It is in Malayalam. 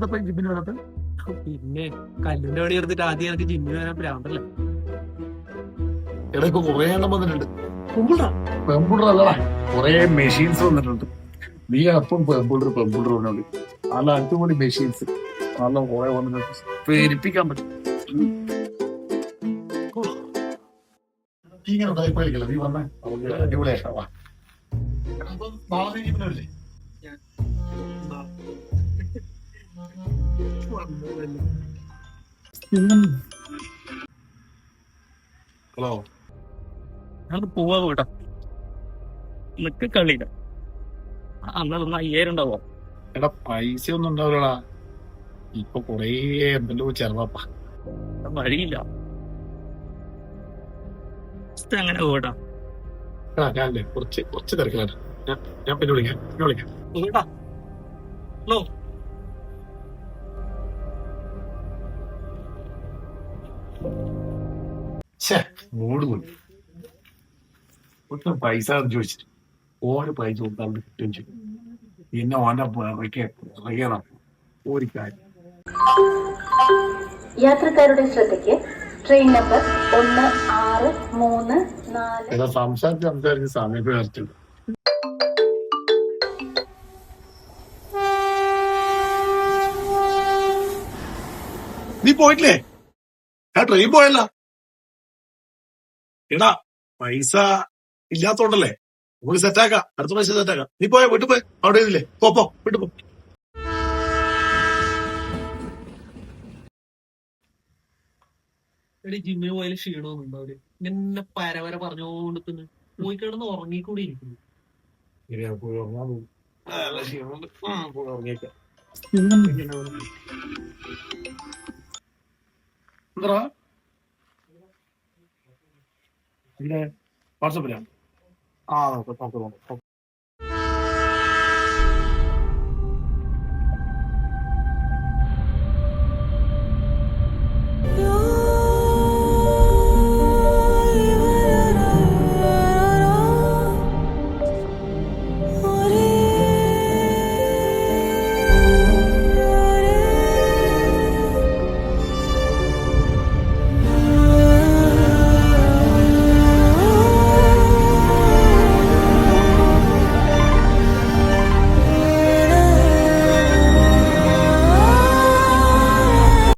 എന്താ ജിമ്മിന് വരാത്ത? പിന്നെ കല്ലിന്റെ പണി എടുത്തിട്ട് ആദ്യം എനിക്ക് ജിമ്മിന് വരാൻ പ്രാന്തല്ല. എടാ ഇപ്പൊ കുറെ എണ്ണം വന്നിട്ടുണ്ട്. പെമ്പുളർ അല്ലടാ, കുറെ മെഷീൻസ് വന്നിട്ടുണ്ട്. നീ അപ്പം പെമ്പുളർ പറഞ്ഞോളി. നല്ല അടിപൊളി മെഷീൻസ് നല്ല കുറെ വന്നിട്ടുണ്ട്. പേരിപ്പിക്കാൻ പറ്റും. ഇങ്ങനെ ടൈപ്പായിരിക്കല്ലോ നീ വന്നേ, അടിപൊളിയായിട്ടാ. നാളെ നീ ജിമ്മിനല്ലേ? ഹലോ, ഞങ്ങൾക്ക് പോവാ കേട്ടോ. നിക്ക് കളിയില്ല. അന്നൊന്ന് 5000 ഉണ്ടാവോ? എടാ പൈസ ഒന്നും ഉണ്ടാവില്ലടാ, ഇപ്പൊ കൊറേ എന്തെല്ലോ ചെലവാപ്പാ. വഴിയില്ല. അങ്ങനെ പോകട്ടാ. എടാ ഞാനല്ലേ കുറച്ച് തിരക്കിലാണ്. ഞാൻ പിന്നെ വിളിക്കാം. ഹലോ, മൂട് പോയി. ഒട്ടും പൈസ ചോദിച്ചിട്ട് ഓരോ പൈസ കൊടുത്താൽ കിട്ടുകയും ചെയ്യും. പിന്നെ ഓന്റെ ഇറങ്ങിയതാണ് ഒരു കാര്യം. യാത്രക്കാരുടെ ശ്രദ്ധയ്ക്ക് ട്രെയിൻ നമ്പർ 1634. ഏതാ സംസാരിച്ച് സമയം വരച്ചിട്ടുണ്ട്. നീ പോയിട്ടില്ലേ? ഞാൻ ട്രെയിൻ പോയല്ല. എടാ പൈസ ഇല്ലാത്തോണ്ടല്ലേ, നമുക്ക് സെറ്റാക്കാം, അടുത്ത പ്രാവശ്യം സെറ്റാക്കാം. നീ പോയ വീട്ടിൽ പോയി അവിടെ ഇല്ലേ? പോ വീട്ടിൽ പോ. എടി ജിമ്മിന് പോയാലും ക്ഷീണമൊന്നും ഉണ്ടാവില്ല. ഇങ്ങനെ പരവര പറഞ്ഞോണ്ടിരിക്കുന്നു. പോയി കിടന്ന് ഉറങ്ങിക്കൂടി ഇരിക്കുന്നു. എന്താ ഇല്ലേ വാട്സപ്പിലാ? നോക്കാം.